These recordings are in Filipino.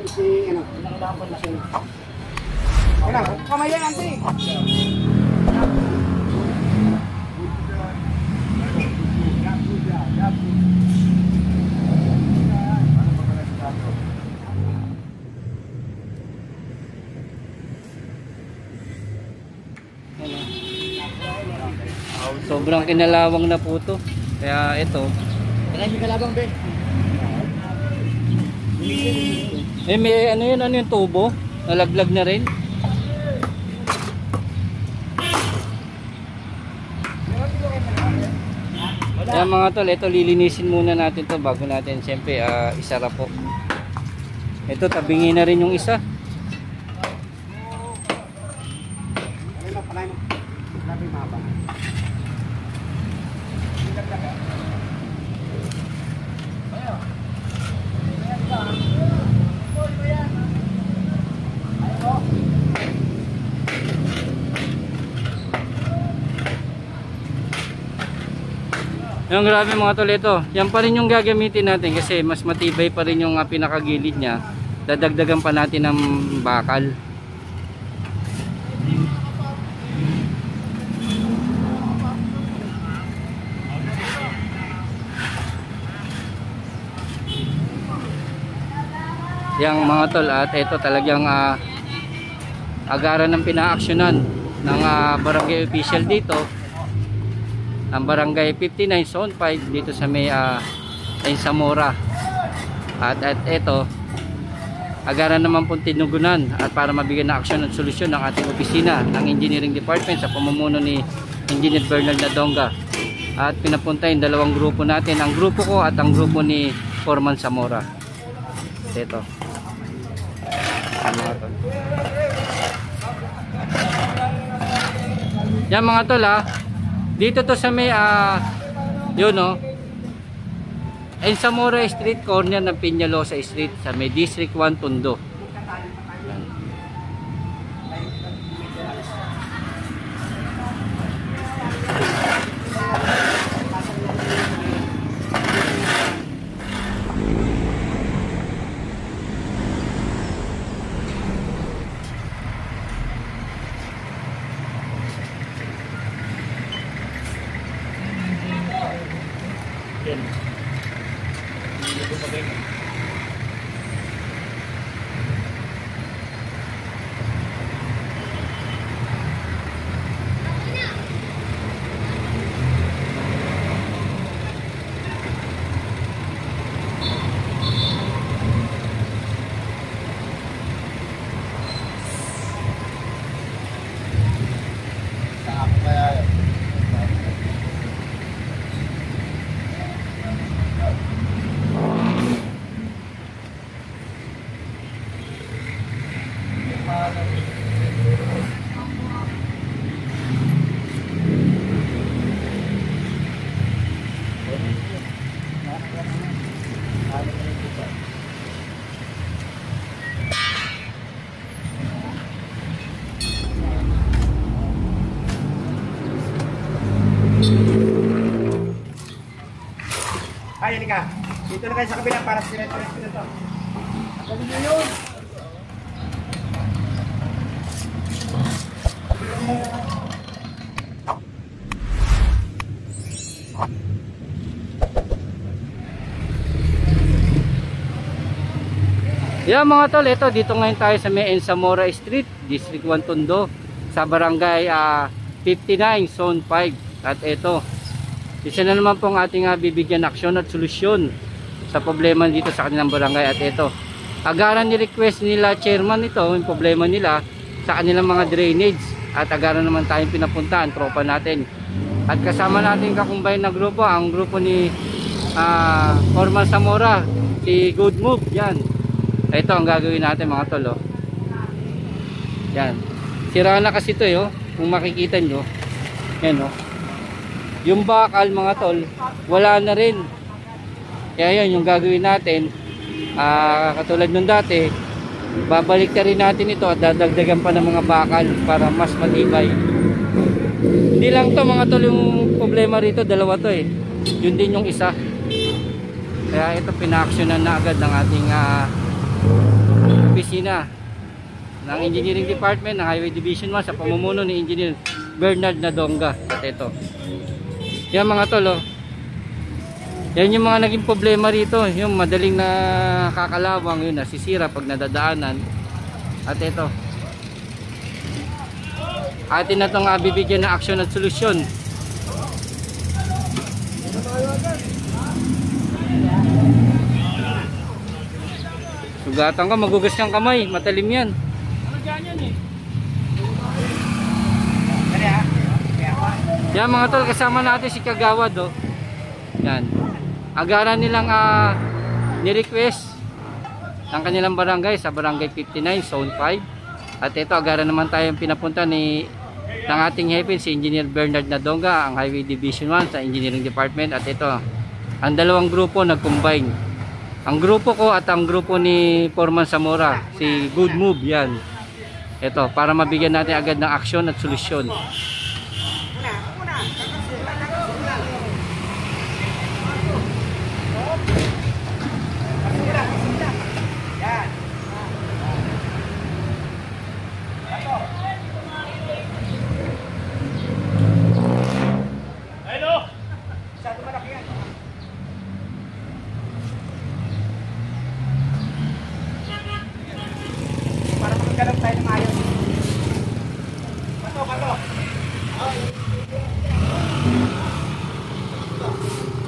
si ano, nakalaban na siya. Wala, kamay yan ante. Sobrang kinalawang na po to. Kaya ito. Maraming kalabang be. May ano yun, ano yung tubo? Nalaglag na rin. Kaya mga tol, ito lilinisin muna natin to bago natin siyempre isara po. Ito tabingin na rin yung isa. Yung grabe mga tol, ito yan pa rin yung gagamitin natin kasi mas matibay pa rin yung pinakagilid nya. Dadagdagan pa natin ng bakal. Yang mga tol, at ito talagang agaran ng pinaaksyonan ng barangay official dito, ang barangay 59 zone 5 dito sa may Zamora. At ito agaran naman pong tinugunan at para mabigyan ng aksyon at solusyon ng ating opisina ng engineering department sa pamumuno ni Engineer Bernard Nadonga. At pinapunta yung dalawang grupo natin, ang grupo ko at ang grupo ni Foreman Zamora. Ito yan mga tol, dito to sa may yun Zamora Street, corner ng Peñalosa Street sa may District 1 Tondo. Ay, halika. Dito na kayo sa kabila para sinet-sinet nito. Gawin nyo yun. Yeah mga tol, ito dito ngayon tayo sa may Zamora Street, District 1 Tondo, sa barangay 59 Zone 5. At ito, isa na naman pong ating bibigyan aksyon at solusyon sa problema dito sa kanilang barangay. At ito, agaran ni-request nila chairman ito, yung problema nila sa kanilang mga drainage. At agaran naman tayong pinapuntahan, tropa natin. At kasama natin kakumbay na grupo, ang grupo ni Foreman Zamora, si Good Move, yan. Ito ang gagawin natin mga tol, yan, sira na kasi ito kung makikita nyo, yan yung bakal mga tol, wala na rin. Kaya yan yung gagawin natin, katulad nung dati, babalik na rin natin ito at dadagdagan pa ng mga bakal para mas matibay. Hindi lang to mga tol yung problema rito, dalawa to yun din yung isa. Kaya ito pinaaksyonan na agad ng ating opisina ng Engineering Department ng Highway Division 1 sa pamumuno ni Engineer Bernard Nadonga. At ito. Yan mga tol, oh. Yan yung mga naging problema rito, yung madaling nakakalawang, yun nasisira pag nadadaanan. At ito, atin na itong bibigyan ng aksyon at solusyon. Sugatan ka, magugas ng kamay, matalim yan. Ano dyan yan eh? Yan mga tol, kasama natin si Kagawad, oh. Yan. Agaran nilang ni-request ng kanilang barangay sa barangay 59 zone 5. At ito agaran naman tayong pinapunta ng ating hepe si Engineer Bernard Nadonga, ang Highway Division 1 sa Engineering Department. At ito ang dalawang grupo nag-combine, ang grupo ko at ang grupo ni Foreman Zamora, si Good Move. Yan, ito para mabigyan natin agad ng aksyon at solusyon.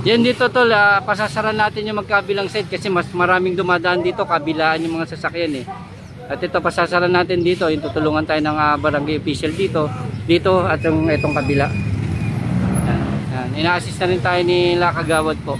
Yan dito tol, pasasaran natin yung magkabilang side kasi mas maraming dumadaan dito, kabilaan yung mga sasakyan eh. At ito pasasaran natin dito, yung tutulungan tayo ng barangay official dito at itong kabila. Yan. Ina-assist na rin tayo ni Kagawad po.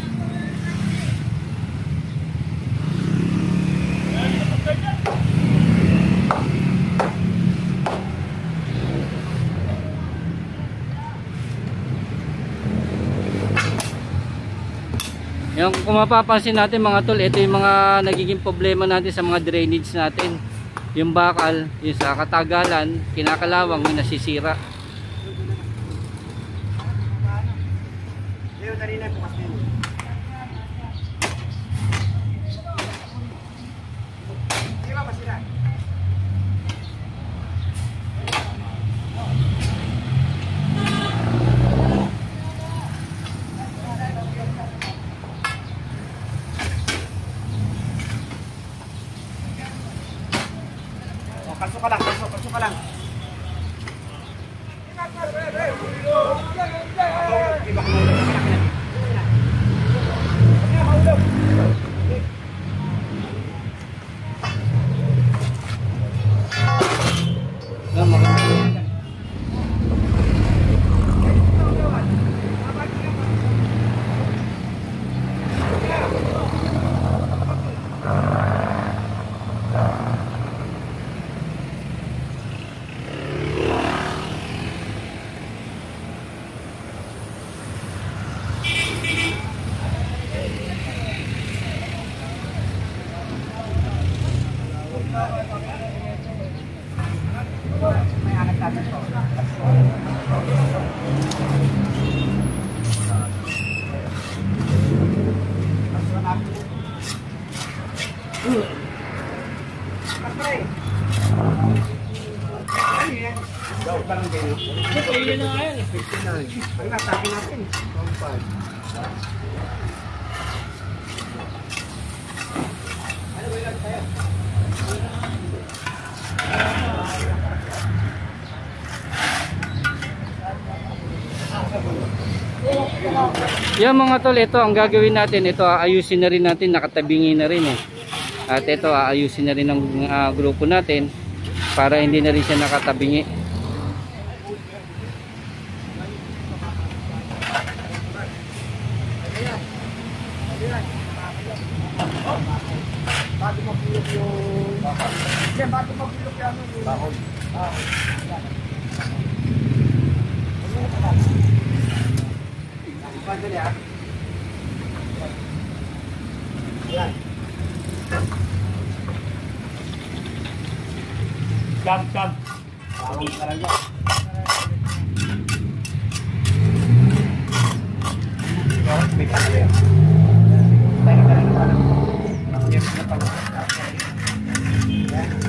Yung kung mapapansin natin mga tol, ito yung mga nagiging problema natin sa mga drainage natin. Yung bakal, yung sa katagalan, kinakalawang, yung nasisira. Kalso ka lang, kalso ka lang. Yan mga tol, ito ang gagawin natin. Ito ayusin na rin natin, nakatabingi na rin eh. At ito ayusin na rin ng grupo natin para hindi na rin siya nakatabingi. Bago mapulok yung bakal. Yan, bago mapulok yung bakal. Yan. Jump. Bawang ka lang yan. May pala yan. Tayo ka lang naman. Yes, na pala. Yan.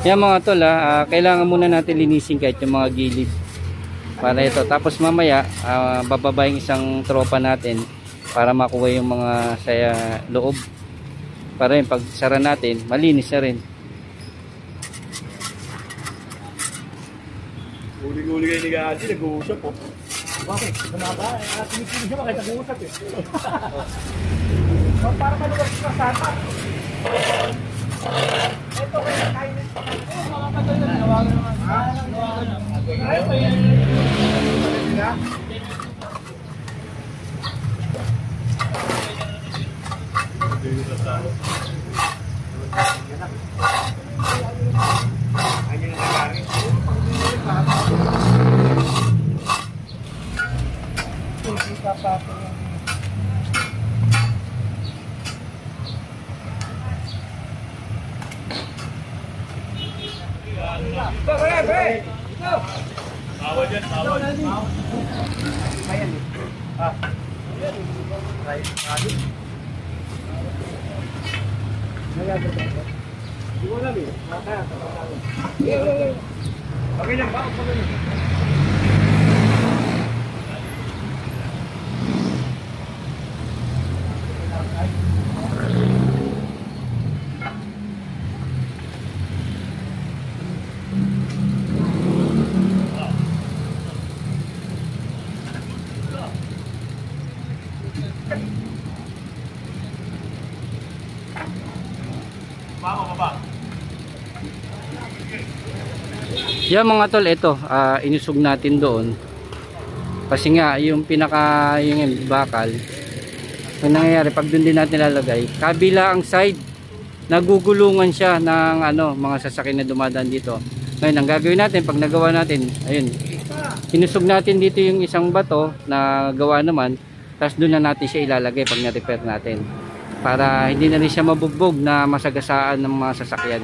Yan mga tol, kailangan muna natin linisin kahit yung mga gilid. Para ito. Tapos mamaya, bababa yung isang tropa natin para makuha yung mga sa loob. Para yung pag sara natin, malinis na rin. Uli-uli kayo ni Gadi, nag-uusap po. Bakit? Kanaba, tinipili siya makita nag-uusap eh. Para maluwag sa sata. Ito kaya kain na. Mga patay na nawagan naman. Ay, pa yan. Ayan ang nagari. Bawal dyan, bawal. Ayan eh. Right, mali. Hindi ko alam eh. Okay lang, bakit pa rin? Yan mga tol, ito inusog natin doon kasi nga yung pinaka yung bakal, ang nangyayari pag doon din natin lalagay kabila ang side, nagugulungan siya ng mga sasakyan na dumadaan dito. Ngayon ang gagawin natin pag nagawa natin, ayun, inusog natin dito yung isang bato na gawa naman, tapos doon na natin siya ilalagay pag na-repair natin para hindi na rin siya mabugbog na masagasaan ng mga sasakyan.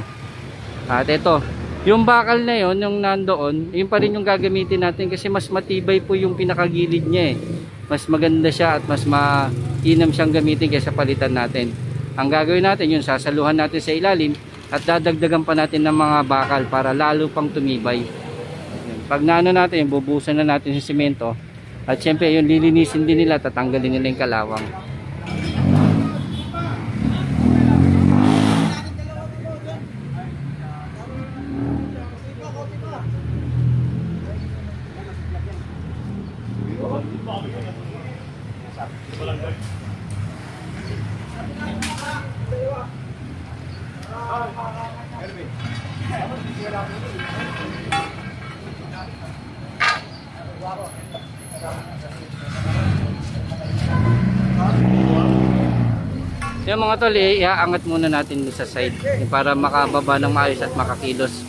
At ito, yung bakal na yon, yung nandoon, yun pa rin yung gagamitin natin kasi mas matibay po yung pinakagilid niya eh. Mas maganda siya at mas mainam siyang gamitin kaysa palitan natin. Ang gagawin natin yun, sasaluhan natin sa ilalim at dadagdagan pa natin ng mga bakal para lalo pang tumibay. Pag naano natin, bubusan na natin sa simento at syempre yun, lilinisin din nila, tatanggalin nila yung kalawang. Yung mga tol, iaangat muna natin sa side para makababa ng maayos at makakilos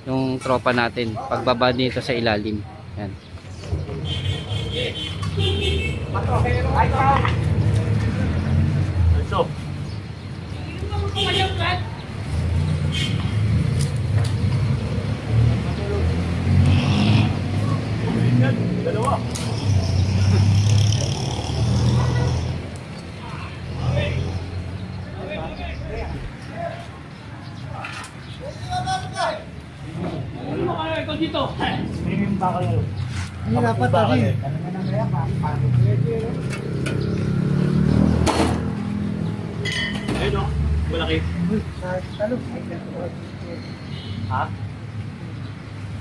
yung tropa natin pagbaba dito sa ilalim. Yan. So, dalawa. Dito. Hindi ba kayo? Hindi dapat tadi. Ayun oh, malaki. Talo. Ha?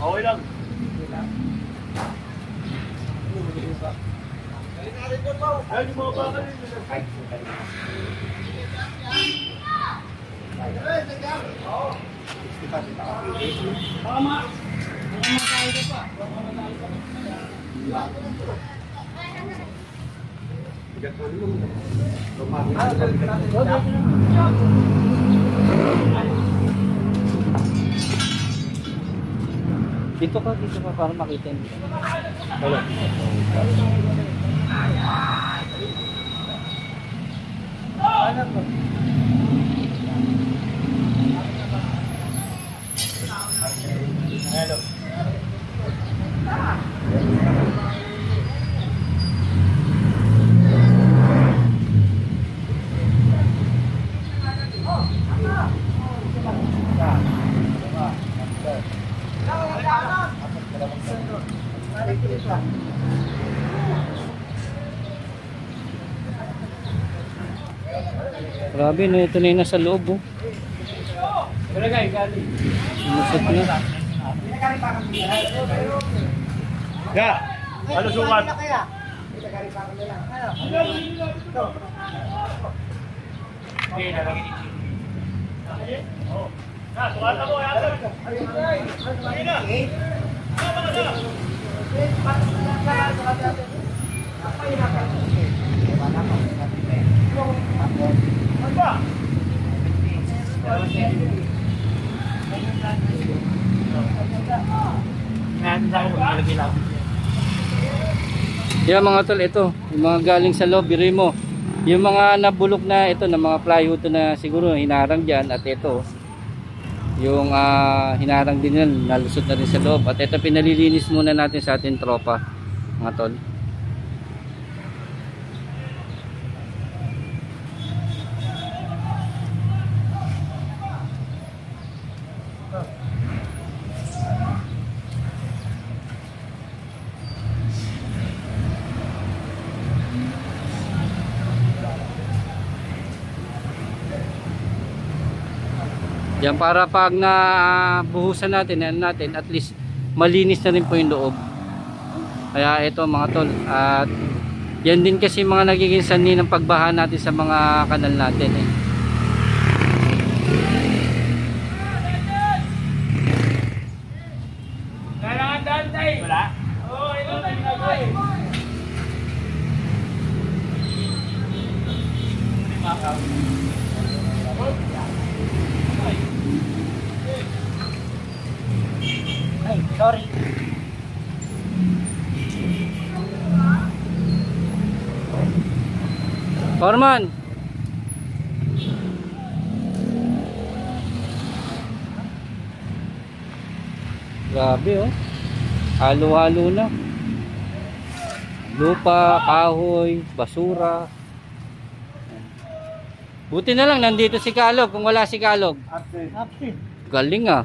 Okay lang. Ayun yung mga bakal. Tama. Dito ka para makita mo. Hello. Hello. Grabe, no, ito na yung nasa loob, oh. Lumusot na. Ya. Ano sukat? Yan mga tol, ito yung mga galing sa loob, biri mo yung mga nabulok na ito na mga plywood na siguro hinarang dyan, at ito yung hinarang din yan, nalusot na rin sa loob, at ito pinalilinis muna natin sa ating tropa mga tol. Yan, para pag nabuhusan natin, at least malinis na rin po yung loob. Kaya ito mga tol, at yan din kasi mga nagiging sanhi ng pagbaha natin sa mga kanal natin eh. Kailangan daan tayo. Wala? Oo, ito na ginagawa eh. Ay, sorry. Foreman, grabe oh, halo-halo na, lupa, kahoy, basura. Buti na lang nandito si Kalog, kung wala si Kalog Absent. galing ah.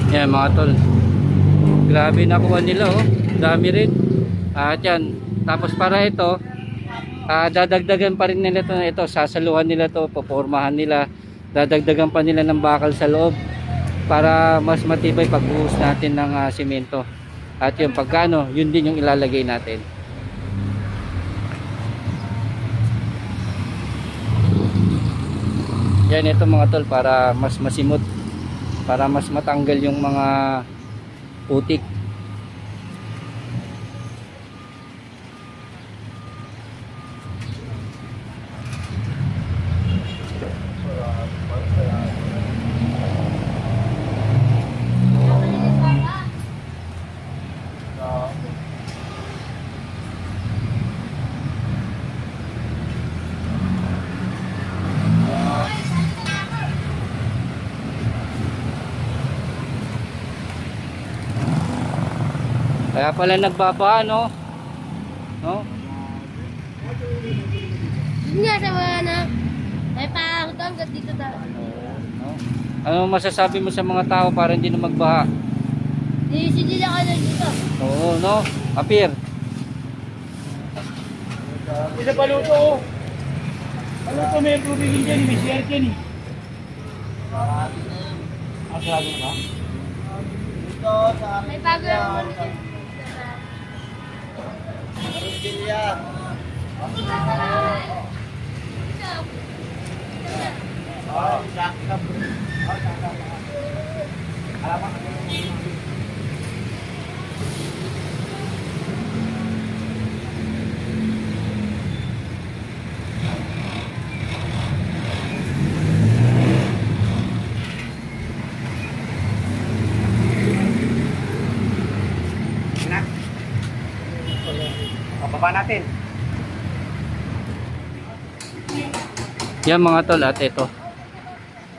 Yan mga tol, grabe nakuha nila oh, dami rin. At yan, tapos para ito dadagdagan pa rin nila ito, sasaluhan nila to, popormahan nila, dadagdagan pa nila ng bakal sa loob para mas matibay pagbuhos natin ng simento. At yung pagkano, yun din yung ilalagay natin. Yan, ito mga tol, para mas masimot, para mas matanggal yung mga putik. Kaya pala nagbaba, no? No? Yun nga sa mga na, may paakot hanggang dito daw. No? Ano masasabi mo sa mga tao para hindi na magbaha? Hindi lang ka dito. Oo, no? Apir. Isa paluto. Paluto may tubig dyan, may share dyan eh. Asado na ba? May bago naman dito. Pababa natin. Yan mga tol, at ito.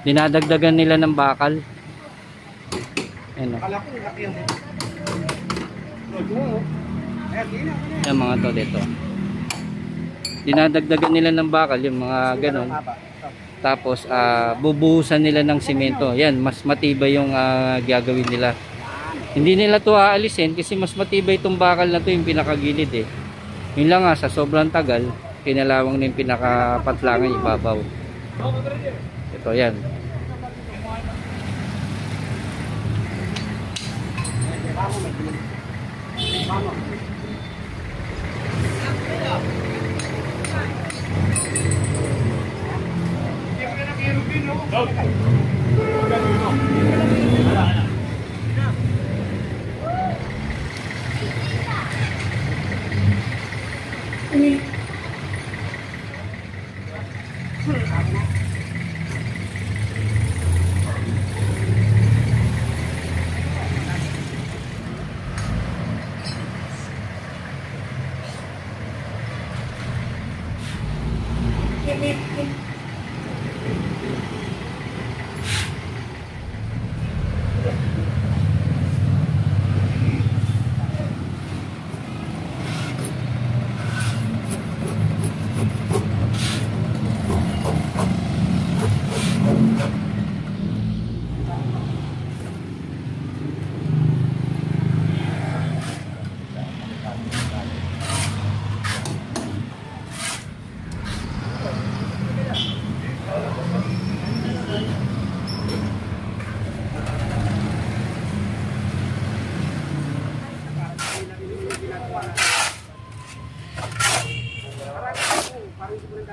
Dinadagdagan nila ng bakal. Ayan, oh. Akala ko laki yan. Yan mga tol, ito. Dinadagdagan nila ng bakal, yung mga ganon. Tapos bubuhusan nila ng simento. Yan, mas matibay yung gagawin nila. Hindi nila to aalisin kasi mas matibay itong bakal na to, yung pinakagilid eh. Yun lang nga, sa sobrang tagal, kinalawang na yung pinakapatlangan ibabaw. Ito, yan.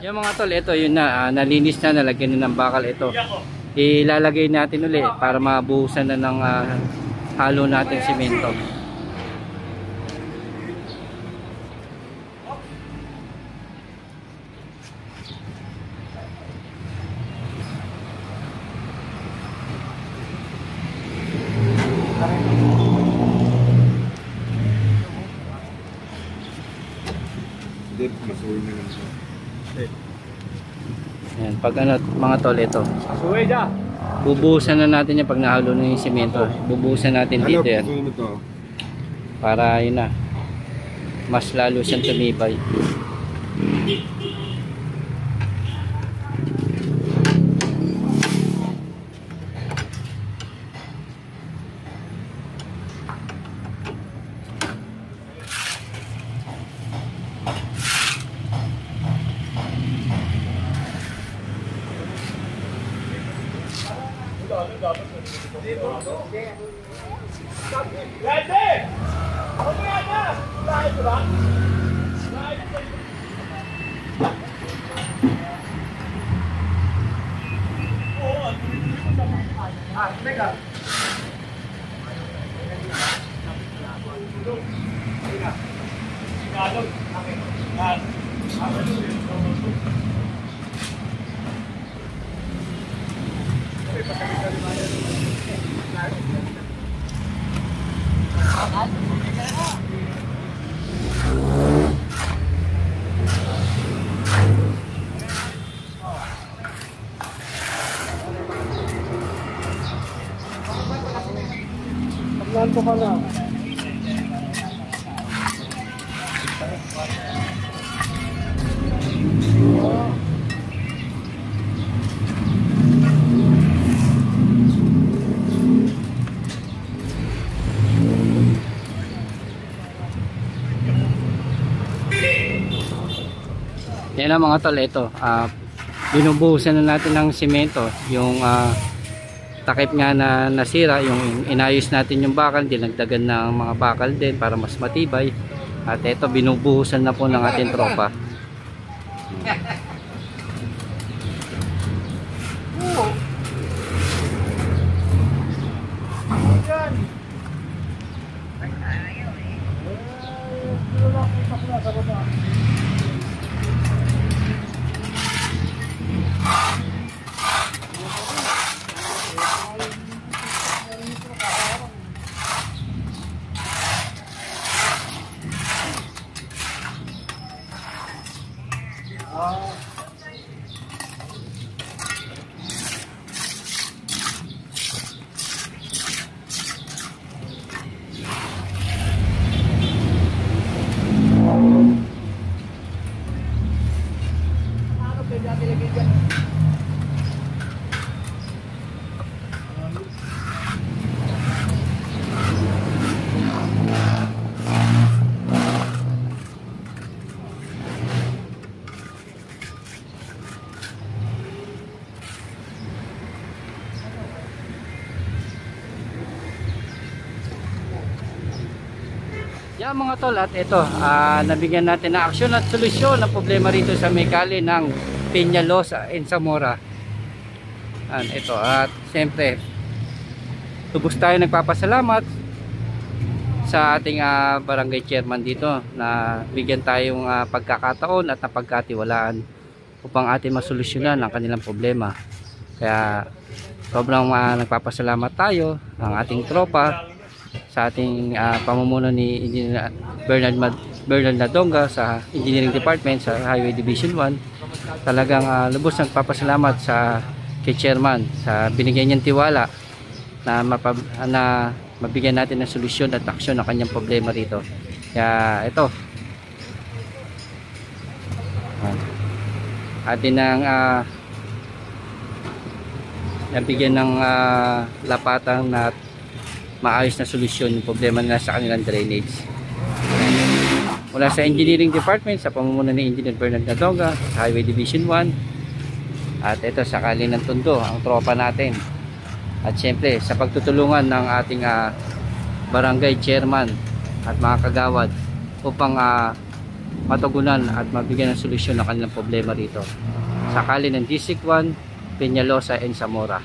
Yung mga tol, ito yun na, nalinis na, nalagyan na ng bakal ito. Ilalagay natin uli para mabuhusan na ng halo natin simento. Masuwi na lang siya. Yan, pag ano, mga tol, ito. Suway dyan. Bubuhusan na natin yan pag nahalo na yung simento. Bubuhusan natin dito yan. Ano to? Para yun na, mas lalo siyang tumibay. ka. Nanto ka na. Yan ang mga tol, ito binubuhusan na natin ng simento yung takip nga na nasira, yung inayos natin yung bakal, dinagdagan ng mga bakal din para mas matibay, at ito binubuhusan na po ng ating tropa. Yan mga tol, at ito nabigyan natin na aksyon at solusyon ng problema rito sa Mecali ng Peñalosa in Zamora. Ito, at siyempre tubos tayo nagpapasalamat sa ating barangay chairman dito na bigyan tayong pagkakataon at napagkatiwalaan upang ating masolusyonan ang kanilang problema. Kaya sobrang nagpapasalamat tayo ng ating tropa sa ating pamumuno ni Engineer Bernard Nadonga sa Engineering Department sa Highway Division 1. Talagang lubos nagpapasalamat sa kay Chairman sa binigyan niyang tiwala na mabigyan natin ng solusyon at aksyon ng kanyang problema rito. Kaya ito, atin nang nabigyan ng lapatang na maayos na solusyon yung problema nila sa kanilang drainage. Mula sa Engineering Department sa pamumuno ni Engineer Bernard Nadonga sa Highway Division 1, at ito sa Kalinan Tondo, ang tropa natin, at syempre sa pagtutulungan ng ating barangay chairman at mga kagawad upang matugunan at mabigyan ng solusyon ng kanilang problema rito sa Kalinan District 1, Peñalosa and Zamora.